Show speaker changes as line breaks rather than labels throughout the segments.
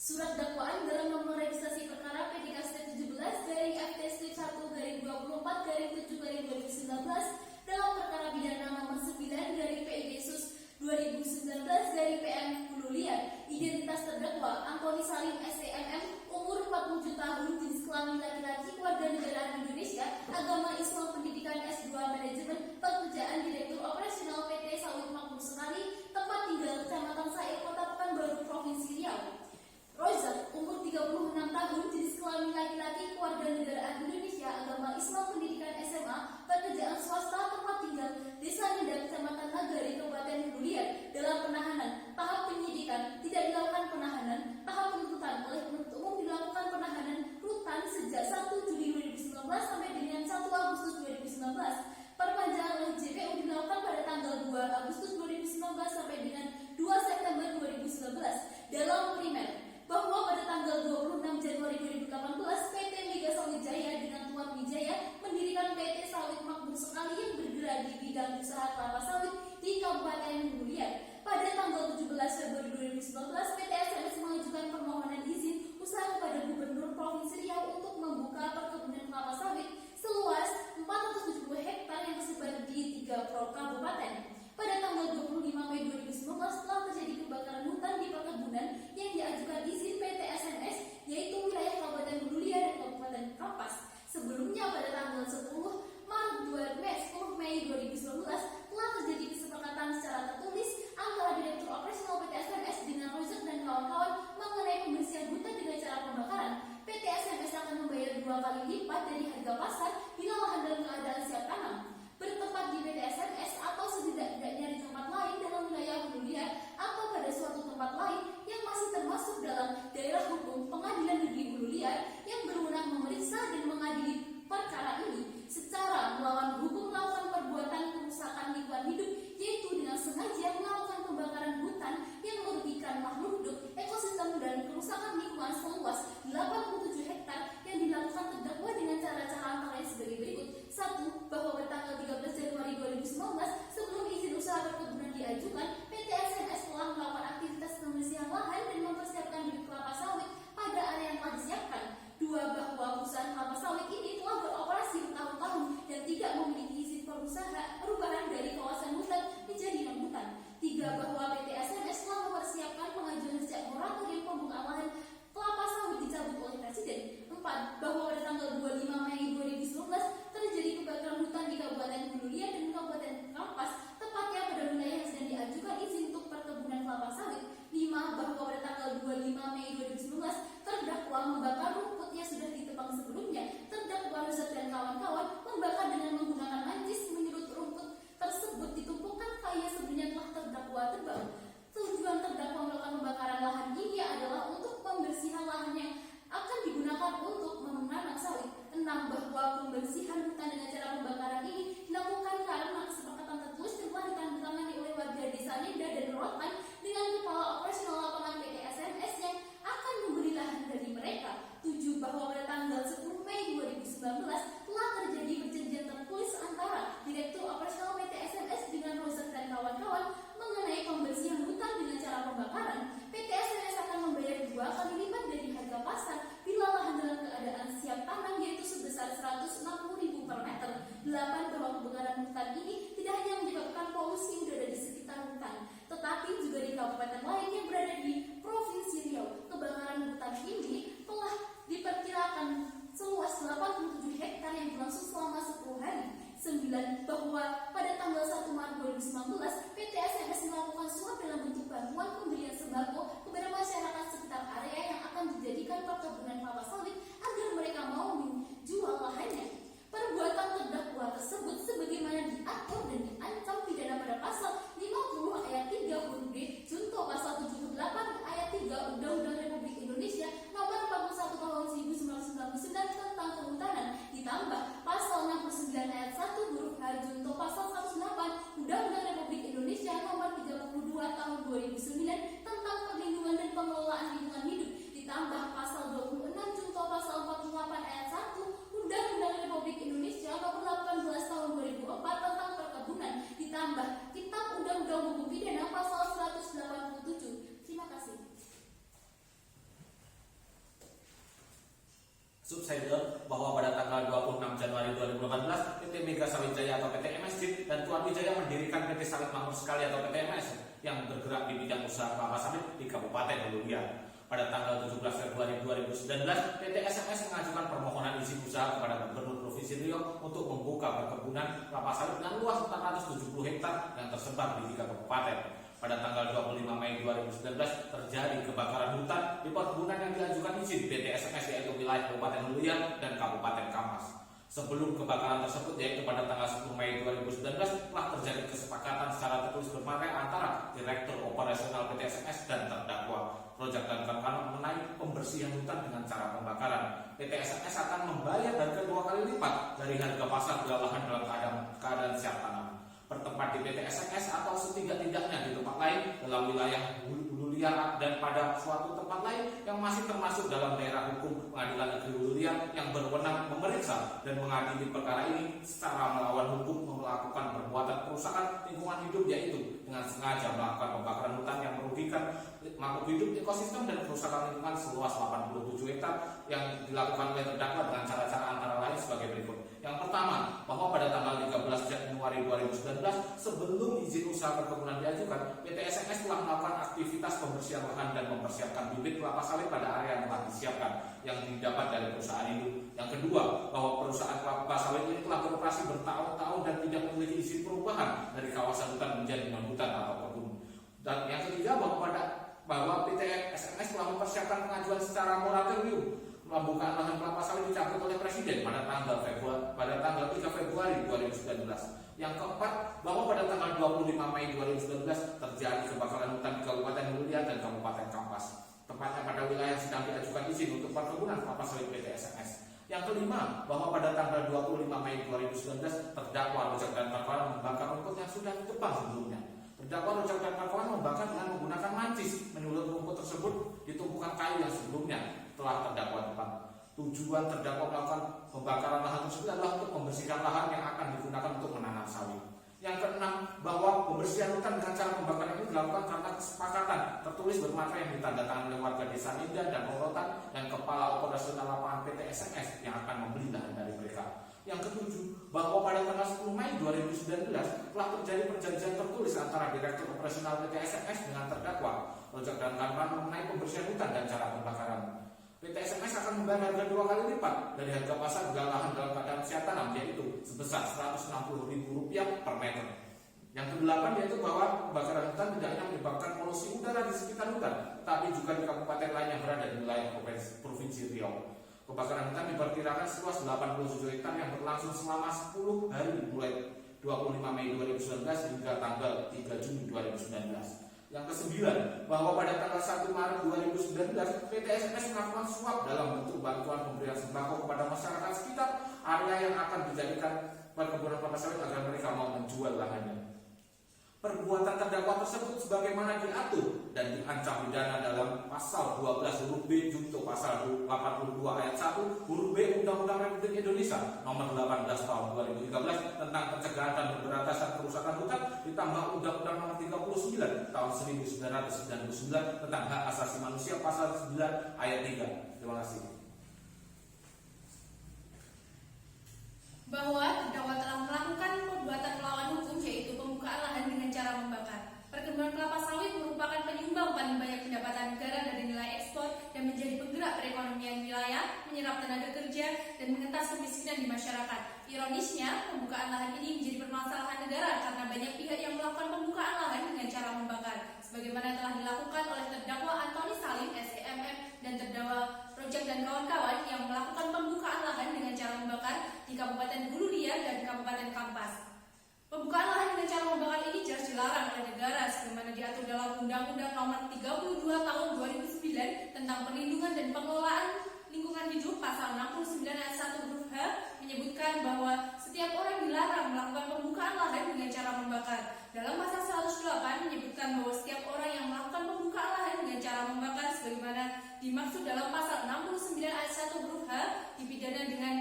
Surat dakwaan dalam nomor registrasi perkara P3/17/FT/1/24/7/2019 dalam perkara pidana nomor 9/PID/2019/PM Hulu Liar. Identitas terdakwa Antoni Salim STMM, umur 47 tahun, jenis kelamin laki-laki, warga negara Indonesia, agama Islam, pendidikan S2 Manajemen, pekerjaan Direktur Operasional PT Sawit Makmur Sekali, tempat tinggal Kecamatan Sair, Kota Pekanbaru, Provinsi Riau. Rozak, umur 36 tahun, jenis kelamin laki-laki, keluarga negaraan Indonesia, agama Islam, pendidikan SMA, pekerjaan swasta, tempat tinggal Desa Nindang, Kecamatan Nagari, Kabupaten Hulu Liar, dalam penahanan. Tahap penyidikan tidak dilakukan penahanan. Tahap penuntutan oleh penuntut umum dilakukan penahanan rutan sejak 1 Juli 2019 sampai dengan 1 Agustus 2019. Perpanjangan oleh JPU dilakukan pada tanggal 2 Agustus 2019 sampai dengan 2 September 2019. Dalam primer, bahwa pada tanggal 26 Januari 2018 PT Mega Sawit Jaya dengan Tuan Wijaya mendirikan PT Sawit Makmur Sekali yang bergerak di bidang usaha kelapa sawit di Kabupaten Hulu Liar. Pada tanggal 17 Februari 2019, PT SMS mengajukan permohonan izin usaha kepada Gubernur Provinsi Riau untuk membuka perkebunan kelapa sawit seluas 470 hektar yang tersebar di 3 kabupaten. Pada tanggal 25 Mei 2019 telah terjadi kebakaran hutan di perkebunan yang diajukan izin PT SMS, yaitu wilayah Kabupaten Hulu Liar dan Kabupaten Kapas. Sebelumnya pada tanggal 10 Mei 2019 telah terjadi kesepakatan secara tertulis antara Direktur Operasional PT SMS dengan Rozak dan kawan-kawan mengenai pembersihan hutan dengan cara pembakaran. PT SMS akan membayar 2 kali lipat dari harga pasar bila lahan dalam keadaan siap tanam. Bertempat di PT SMS atau setidak-tidaknya di tempat lain dalam wilayah Hulu Liar atau pada suatu tempat lain yang masih termasuk dalam daerah hukum Pengadilan Negeri Hulu Liar yang berwenang memeriksa dan mengadili perkara ini secara melawan hukum melakukan perbuatan kerusakan lingkungan hidup, yaitu dengan sengaja melakukan pembakaran hutan yang merugikan makhluk hidup, ekosistem, dan kerusakan lingkungan seluas 87 hektar yang dilakukan terdakwa dengan cara-cara antara lain sebagai berikut. 1. Bahwa pada tanggal 13 Januari 2019 sebelum izin usaha perkebunan diajukan, PT SMS telah melakukan aktivitas pembersihan lahan dan mempersiapkan bibit kelapa sawit pada area yang telah disiapkan. 2. Bahwa perusahaan kelapa sawit ini telah beroperasi bertahun-tahun dan tidak memiliki izin perubahan dari kawasan hutan menjadi non-hutan. 3. Bahwa PT SMS telah mempersiapkan pengajuan sejak moratorium pembukaan lahan kelapa sawit dicabut oleh Presiden. 4. Bahwa pada tanggal 25 Mei 2019 terjadi kebakaran hutan di Kabupaten Hulu Liar dan Kabupaten Kapas, tepatnya pada wilayah yang sedang diajukan izin untuk perkebunan kelapa sawit. 5. Bahwa pada tanggal 25 Mei 2019 terdakwa membakar rumput yang sudah ditebang sebelumnya. Terdakwa Rozak dan kawan-kawan membakar dengan menggunakan mancis, menyerut rumput tersebut ditumpukan kaya sebenarnya telah terdakwa tebang. Tujuan terdakwa melakukan pembakaran lahan ini adalah untuk pembersihan lahan yang akan digunakan untuk menanam sawit. 6. Bahwa pembersihan hutan dengan cara pembakaran ini dilakukan karena kesepakatan tertulis yang telah ditandatangani oleh warga Desa Nida dan Rotan dengan Kepala Operasional Lapangan PT SMS yang akan membeli lahan dari mereka. 7. Bahwa pada tanggal 10 Mei 2019 telah terjadi perjanjian tertulis antara Direktur Operasional PT SMS dengan Rozak dan kawan-kawan mengenai pembersihan hutan dengan cara pembakaran. PT SMS akan membayar 2 kali lipat dari harga pasar bila lahan dalam keadaan siap tanam, yaitu sebesar 160.000 per meter. 8. Bahwa kebakaran hutan ini tidak hanya menyebabkan polusi udara di sekitar hutan, tetapi juga di kabupaten lain yang berada di Provinsi Riau. Kebakaran hutan ini telah diperkirakan seluas 87 hektar yang berlangsung selama 10 hari. 9. Bahwa pada tanggal 1 Maret 2019 PT SMS melakukan suap dalam bentuk bantuan pembelian sembako kepada masyarakat sekitar area yang akan dijadikan perkebunan kelapa sawit agar mereka mau menjual lahannya. Perbuatan terdakwa tersebut sebagaimana diatur dan diancam pidana pada pasal 50 ayat 3 huruf D Junto pasal 78
Subside bahwa pada tanggal 26 Januari 2018 PT Mega Sawit Jaya atau PT MSJ dan Tuan Wijaya mendirikan PT Sawit Makmur Sekali atau PT MS yang bergerak di bidang usaha kelapa sawit di Kabupaten Hulu Riau. Pada tanggal 17 Februari 2019, PT SMS mengajukan permohonan izin usaha kepada Gubernur Provinsi Riau untuk membuka perkebunan kelapa sawit dengan luas 470 hektar yang tersebar di 3 kabupaten. Pada tanggal 25 Mei 2019 terjadi kebakaran hutan di perkebunan yang diajukan izin PT SMS yaitu wilayah Kabupaten Hulu Riau dan Kabupaten Kamas. Sebelum kebakaran tersebut yaitu pada tanggal 10 Mei 2019 telah terjadi kesepakatan secara tertulis bermaterai antara Direktur Operasional PT SMS dan terdakwa Project dan kawan-kawan mengenai pembersihan hutan dengan cara pembakaran. PT SMS akan membayar harga 2 kali lipat dari harga pasar bila lahan dalam keadaan siap tanam. Bertempat di PT SMS atau setidak-tidaknya di tempat lain dalam wilayah Hulu Riau dan pada suatu tempat lain yang masih termasuk dalam daerah hukum Pengadilan Negeri Hulu Riau yang berwenang memeriksa dan mengadili perkara ini secara melawan hukum melakukan perbuatan perusakan lingkungan hidup yaitu dengan sengaja melakukan pembakaran hutan yang merugikan makhluk hidup, ekosistem dan kerusakan lingkungan seluas 87 hektar yang dilakukan oleh terdakwa dengan cara-cara antara lain sebagai berikut. Yang pertama, bahwa pada tanggal 13 Januari 2019 sebelum izin usaha perkebunan diajukan, PT SMS telah melakukan aktivitas pembersihan lahan dan mempersiapkan bibit kelapa sawit pada area yang telah disiapkan yang didapat dari perusahaan itu. Yang kedua, bahwa perusahaan kelapa sawit ini telah beroperasi bertahun-tahun dan tidak memiliki izin perubahan dari kawasan hutan menjadi non-hutan atau kebun. Dan yang ketiga, bahwa PT SMS telah mempersiapkan pengajuan secara moratorium pembukaan lahan kelapa sawit dicabut oleh Presiden pada tanggal 3 Februari 2019. Yang keempat, bahwa pada tanggal 25 Mei 2019 terjadi kebakaran hutan di Kabupaten Hulu Riau dan Kabupaten Kapuas, tepatnya pada wilayah yang sedang diajukan izin untuk perkebunan kelapa sawit PT SMS. Yang kelima, bahwa pada tanggal 25 Mei 2019 terdakwa Rojak dan kawan-kawan membakar rumput yang sudah ditebang sebelumnya. Terdakwa Rojak dan kawan-kawan membakar dengan menggunakan mancis, menyulut rumput tersebut di tumpukan kayu yang sebelumnya telah terdakwa tebang. Tujuan terdakwa melakukan pembakaran lahan tersebut adalah untuk membersihkan lahan yang akan digunakan untuk menanam sawit. Yang keenam, bahwa pembersihan hutan dengan cara pembakaran ini dilakukan karena kesepakatan tertulis bermaterai yang ditandatangani oleh warga desa Nindan dan Rorotan dan kepala operasional lapangan PT SMS yang akan membeli lahan dari mereka. Yang ketujuh, bahwa pada tanggal 10 Mei 2019 telah terjadi perjanjian tertulis antara Direktur Operasional PT SMS dengan terdakwa Rojak dan kawan-kawan mengenai pembersihan hutan dan cara pembakaran. PT SMS akan membayar harga 2 kali lipat dari harga pasar bila lahan dalam keadaan siap tanam yaitu sebesar Rp160.000 per meter. Yang kedelapan yaitu bahwa pembakaran hutan tidak hanya menyebabkan polusi udara di sekitar hutan, tetapi juga di kabupaten lain yang berada di wilayah Provinsi Riau. Kebakaran hutan diperkirakan seluas 87 hektar yang berlangsung selama 10 hari mulai 25 Mei 2019 hingga tanggal 3 Juni 2019. Yang kesembilan, bahwa pada tanggal 1 Maret 2019 PT SMS melakukan suap dalam bentuk bantuan pemberian sembako kepada masyarakat sekitar area yang akan dijadikan perkebunan kelapa sawit agar mereka mau menjual lahannya. Perbuatan terdakwa tersebut sebagaimana diatur dan diancam pidana dalam pasal 12 huruf B junto pasal 82 ayat 1 huruf B Undang-Undang Republik Indonesia nomor 18 tahun 2013 tentang pencegahan dan pemberantasan kerusakan hutan ditambah Undang-Undang nomor 39 tahun 1999 tentang hak asasi manusia pasal 9 ayat 3. Terima kasih.
Bahwa terdakwa telah melakukan perbuatan melawan hukum yaitu pembukaan lahan dengan cara membakar. Perkebunan kelapa sawit merupakan penyumbang paling banyak pendapatan negara dari nilai ekspor dan menjadi penggerak perekonomian wilayah, menyerap tenaga kerja dan mengentas kemiskinan di masyarakat. Ironisnya, pembukaan lahan ini menjadi permasalahan negara karena banyak pihak yang melakukan pembukaan lahan dengan cara membakar, sebagaimana telah dilakukan oleh terdakwa Antoni Salim SEMM dan terdakwa Rojak dan kawan-kawan yang melakukan pembukaan lahan dengan cara membakar di Kabupaten Hulu Riau dan Kabupaten Kapuas. Pembukaan lahan dengan cara membakar ini jelas dilarang oleh negara sebagaimana diatur dalam Undang-Undang Nomor 32 Tahun 2009 tentang Perlindungan dan Pengelolaan Lingkungan Hidup pasal 69 ayat 1 huruf H menyebutkan bahwa setiap orang dilarang melakukan pembukaan lahan dengan cara membakar. Dalam pasal 108 menyebutkan bahwa setiap orang yang melakukan pembukaan lahan dengan cara membakar sebagaimana dimaksud dalam pasal 69 ayat 1 huruf H dipidana dengan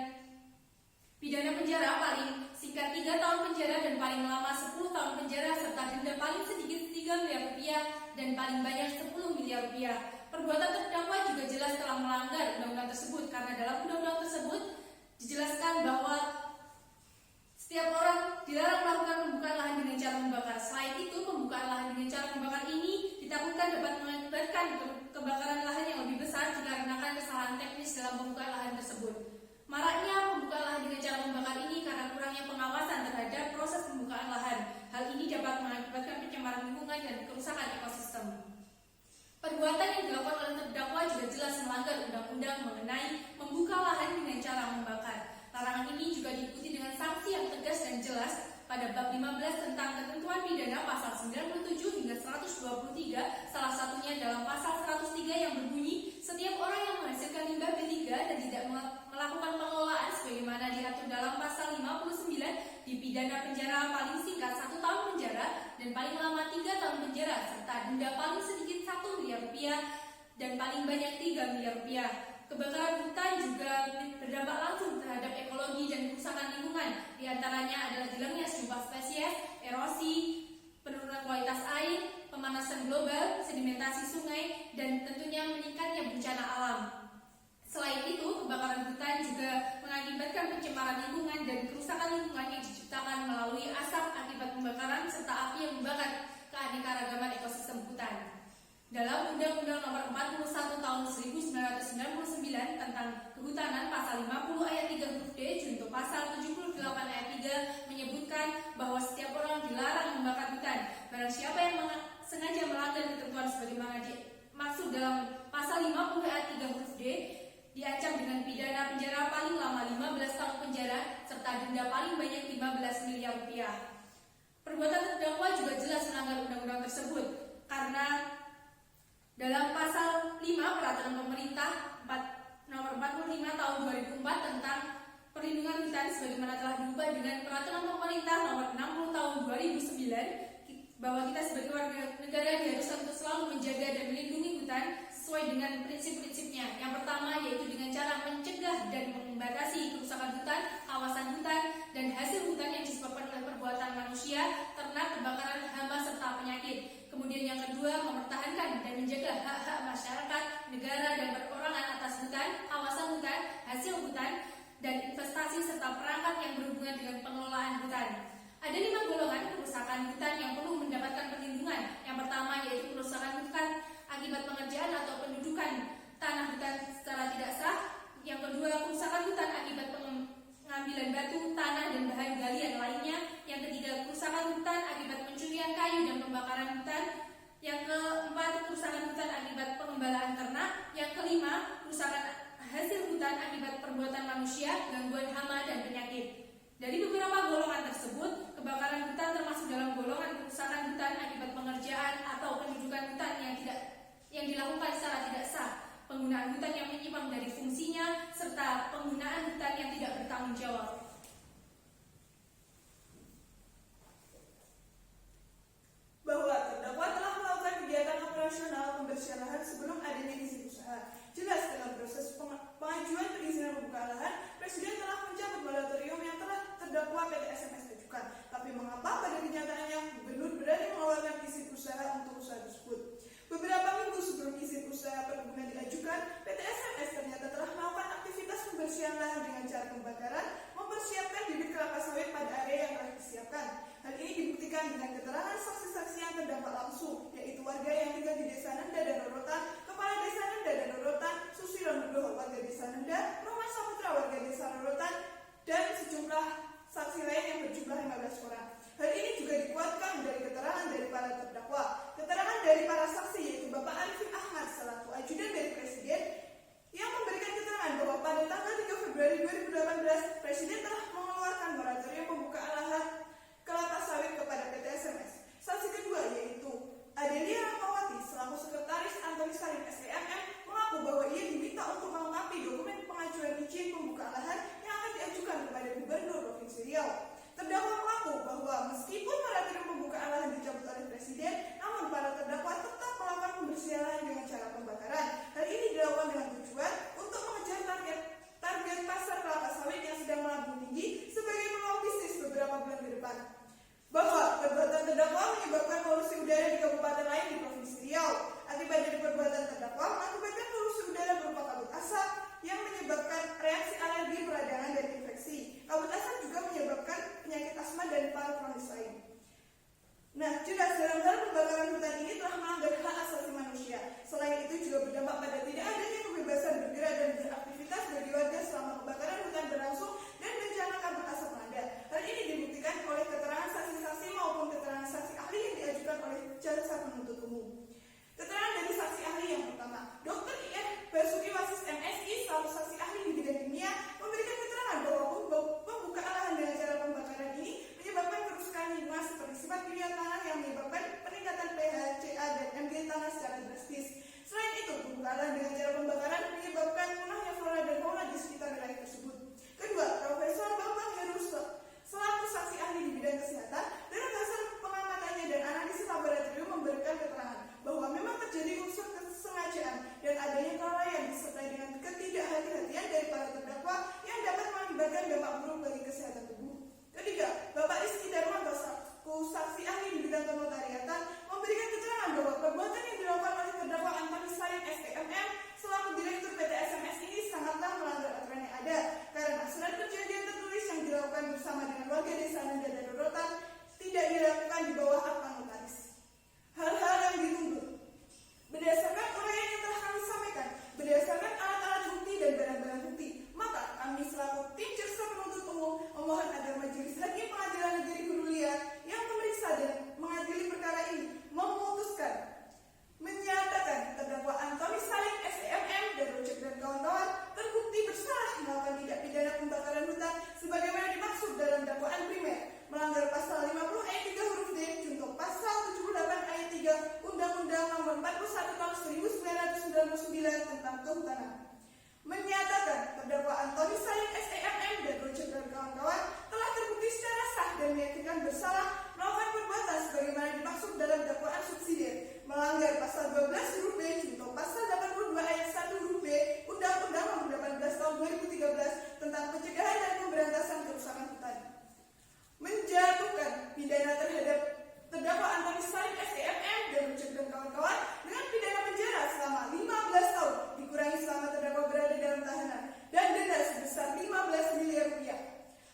pidana penjara paling singkat 3 tahun penjara dan paling lama 10 tahun penjara serta denda paling sedikit 3 miliar rupiah dan paling banyak 10 miliar rupiah. Perbuatan terdakwa juga jelas telah melanggar undang-undang tersebut
tersebut, karena dalam undang-undang tersebut dijelaskan bahwa setiap orang dilarang melakukan pembukaan lahan dengan cara membakar. Selain itu, pembukaan lahan dengan cara membakar ini ditakutkan dapat mengakibatkan kebakaran lahan yang lebih besar dikarenakan kesalahan teknis dalam pembukaan lahan tersebut. Maraknya pembukaan lahan dengan cara membakar ini karena kurangnya pengawasan terhadap proses pembukaan lahan. Hal ini dapat mengakibatkan pencemaran lingkungan dan kerusakan ekosistem. Perbuatan yang dilakukan oleh terdakwa juga jelas melanggar undang-undang mengenai membuka lahan dengan cara membakar. Larangan ini juga diikuti dengan sanksi yang tegas dan jelas pada bab 15 tentang ketentuan pidana pasal 97 hingga 123, salah satunya dalam pasal 103 yang berbunyi setiap orang yang menghasilkan limbah B3 dan tidak melakukan pengelolaan sebagaimana diatur dalam pasal 59 dipidana penjara paling singkat 1 tahun penjara dan paling lama 3 tahun penjara serta denda paling sedikit 1 miliar rupiah dan paling banyak 3 miliar rupiah. Kebakaran hutan juga berdampak langsung terhadap ekologi dan kerusakan lingkungan. Di antaranya adalah hilangnya sejumlah spesies, erosi, penurunan kualitas air, pemanasan global, sedimentasi sungai, dan tentunya meningkatnya bencana alam. Selain itu, kebakaran hutan juga mengakibatkan pencemaran lingkungan dan kerusakan lingkungan yang diciptakan melalui asap akibat pembakaran serta api yang membakar keanekaragaman ekosistem hutan. Dalam Undang-Undang Nomor 41 Tahun 1999 tentang Kehutanan Pasal 50 Ayat 3 huruf D junto Pasal 78 Ayat 3 menyebutkan bahwa setiap orang dilarang membakar hutan. Barang siapa yang sengaja melanggar ketentuan sebagaimana dimaksud dalam Pasal 50 Ayat 3 huruf D diancam dengan pidana penjara paling lama 15 tahun penjara serta denda paling banyak 15 miliar rupiah. Perbuatan terdakwa juga jelas melanggar undang-undang tersebut karena dalam pasal 5 Peraturan Pemerintah Nomor 45 Tahun 2004 tentang Perlindungan Hutan sebagaimana telah diubah dengan Peraturan Pemerintah Nomor 60 Tahun 2009 bahwa kita sebagai warga negara diharuskan untuk selalu menjaga dan melindungi hutan sesuai dengan prinsip-prinsipnya. Yang pertama yaitu dengan cara mencegah dan membatasi kerusakan hutan, kawasan hutan, dan hasil hutan yang disebabkan oleh perbuatan manusia, ternak, kebakaran, hama, serta penyakit. Kemudian yang kedua, mempertahankan dan menjaga hak-hak masyarakat, negara, dan perorangan atas hutan, kawasan hutan, hasil hutan, dan investasi serta perangkat yang berhubungan dengan pengelolaan hutan. Ada 5 golongan kerusakan hutan yang perlu mendapatkan perlindungan. Yang pertama yaitu kerusakan hutan akibat pengerjaan atau pendudukan tanah hutan secara tidak sah. Yang kedua, kerusakan hutan akibat pengambilan batu, tanah, dan bahan galian lainnya. Yang ketiga, kerusakan hutan akibat pencurian kayu dan pembakaran hutan. Yang keempat, kerusakan hutan akibat pengembalaan ternak. Yang kelima, kerusakan hasil hutan akibat perbuatan manusia, gangguan hama, dan penyakit. Dari beberapa golongan tersebut, kebakaran hutan termasuk dalam golongan kerusakan hutan akibat pengerjaan atau pendudukan hutan yang dilakukan secara tidak sah, penggunaan hutan yang menyimpang dari fungsinya, serta penggunaan hutan yang tidak bertanggung jawab.
Bahwa terdakwa telah melakukan kegiatan operasional pembersihan lahan sebelum adanya izin usaha. Jelas dalam proses pengajuan perizinan pembukaan lahan, Presiden telah mencabut moratorium yang telah terdakwa PT SMS ajukan. Tapi mengapa pada kenyataannya Gubernur berani mengeluarkan izin usaha untuk usaha tersebut? Beberapa minggu sebelum izin usaha perkebunan diajukan, PT SMS ternyata telah melakukan aktivitas pembersihan lahan dengan cara pembakaran, mempersiapkan bibit kelapa sawit pada area yang telah disiapkan. Hal ini dibuktikan dengan keterangan saksi-saksi yang terdampak langsung, yaitu warga yang tinggal di Desa Nenda dan Rorotan, Kepala Desa Nenda dan Rorotan, Susilo Nugroho warga Desa Nenda, Roman Saputra warga Desa Rorotan, dan sejumlah saksi lain yang berjumlah 15 orang. Hal ini juga dikuatkan dari keterangan dari para terdakwa. Keterangan dari para saksi yaitu Bapak Arifin Ahmad selaku ajudan dari Presiden yang memberikan keterangan bahwa pada tanggal 3 Februari 2018 Presiden telah mengeluarkan moratorium pembukaan lahan kelapa sawit kepada PT SMS. Saksi kedua yaitu Adelia Rahmawati selaku sekretaris Antoni Salim SEMM mengaku bahwa ia diminta untuk melengkapi dokumen pengajuan izin pembukaan lahan yang akan diajukan kepada Gubernur Provinsi Riau. Terdakwa mengaku bahwa meskipun moratorium pembukaan lahan dicabut oleh Presiden, namun para terdakwa tetap melakukan pembersihan lahan dengan cara pembakaran. Hal ini dilakukan dengan tujuan untuk mengejar target pasar kelapa sawit yang sedang melambung tinggi sebagai peluang bisnis beberapa bulan ke depan. Bahwa perbuatan terdakwa menyebabkan polusi udara di kabupaten lain di Provinsi Riau. Akibat dari perbuatan terdakwa mengakibatkan polusi udara berupa kabut asap yang menyebabkan penuntut umum. Keterangan dari saksi ahli yang pertama, Dr. IR Basuki Wasis MSI selaku saksi ahli di bidang kimia memberikan keterangan bahwa pembukaan lahan dengan cara pembakaran ini menyebabkan kerusakan lingkungan seperti sifat kimia tanah yang menyebabkan peningkatan pH, Ca dan Mg tanah secara drastis. Selain itu, pembukaan lahan dengan cara pembakaran menyebabkan punahnya flora dan fauna di sekitar wilayah tersebut. Kedua, Profesor Bambang Heru selaku saksi ahli di bidang kesehatan dalam hasil pengamatannya dan analisis laboratorium memberikan keterangan bahwa memang terjadi unsur kesengajaan dan adanya kelalaian disertai dengan ketidakhati-hatian dari para terdakwa yang dapat mengakibatkan dampak buruk bagi kesehatan tubuh. Ketiga, Bapak Rizky Darmanto selaku saksi ahli di bidang kenotariatan memberikan keterangan bahwa perbuatan yang dilakukan oleh terdakwa Antoni Salim STMM selaku Direktur PT SMS ini sangatlah melanggar aturan yang ada karena surat perjanjian tertulis yang dilakukan bersama dengan warga desa Nanda dan Rorotan tidak dilakukan di bawah akta notaris. Hal-hal yang dituntut berdasarkan uraian yang telah kami sampaikan, berdasarkan alat-alat bukti dan barang-barang bukti, maka kami selaku tim jaksa penuntut umum memohon agar Majelis Hakim Pengadilan Negeri Hulu Liat yang memeriksa dan mengadili perkara ini memutuskan menyatakan terdakwa Antoni Salim STMM dan Rojek dan kawan-kawan terbukti bersalah melakukan tindak pidana pembakaran hutan sebagaimana dimaksud dalam dakwaan primer, melanggar pasal 50 ayat 3 huruf D junto pasal 78 ayat 3 Undang-Undang Nomor 41 Tahun 1999 tentang Kehutanan. Menyatakan terdakwa Antoni Salim STMM dan Rojek dan kawan-kawan telah terbukti secara sah dan meyakinkan bersalah melakukan perbuatan sebagaimana dimaksud dalam dakwaan subsidiar, melanggar pasal 12 huruf B junto pasal 82 ayat 1 huruf B Undang-Undang Nomor 18 Tahun 2013 tentang pencegahan dan pemberantasan kerusakan hutan. Menjatuhkan pidana terhadap terdakwa Antoni Salim STMM dan Rojek dan kawan-kawan dengan pidana penjara selama 15 tahun dikurangi selama terdakwa berada dalam tahanan dan denda sebesar 15 miliar rupiah.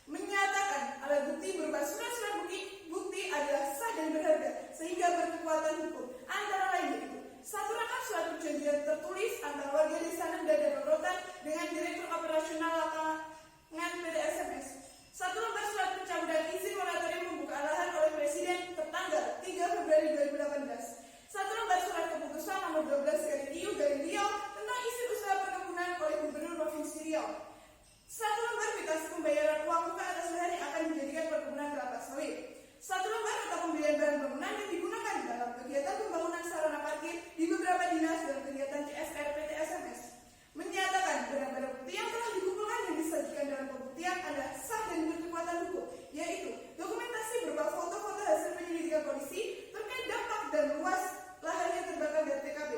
Menyatakan alat bukti berupa surat-surat bukti adalah sah dan berharga sehingga berkekuatan hukum, antara lain yaitu satu rangkap surat perjanjian tertulis antara warga desa Nanda dan Rorotan dengan Direktur Operasional Lapangan PT SMS, satu lembar surat pencabutan izin moratorium pembukaan lahan oleh Presiden tertanggal 3 Februari 2018, satu lembar surat keputusan nomor 12/TU/Riau tentang izin usaha perkebunan oleh Gubernur Provinsi Riau, satu lembar kwitansi pembayaran uang muka atas lahan yang akan dijadikan perkebunan kelapa sawit, satu lembar nota pembelian barang bangunan yang digunakan dalam kegiatan pembangunan sarana parkir di beberapa dinas dan kegiatan CSR PT SMS. Menyatakan barang-barang bukti yang telah dikumpulkan dan disajikan dalam pembuktian adalah sah dan berkekuatan hukum, yaitu dokumentasi berupa foto-foto hasil penyelidikan polisi terkait dampak dan luas lahan yang terbakar dari TKP,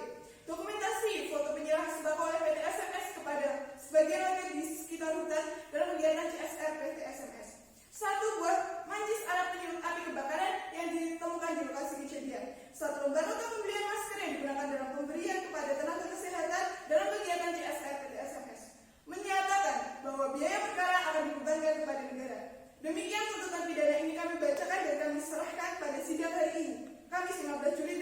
dokumentasi foto penyerahan sembako oleh PT SMS kepada sebagian warga di sekitar hutan dalam kegiatan CSR PT SMS, satu buah mancis alat penyulut api kebakaran yang ditemukan di lokasi kejadian, satu lembar nota pembelian masker yang digunakan dalam pemberian kepada tenaga kesehatan dalam kegiatan CSR PT SMS. Menyatakan bahwa biaya perkara akan dibebankan kepada negara. Demikian tuntutan pidana ini kami bacakan dan kami serahkan pada sidang hari ini, Kamis 15 Juli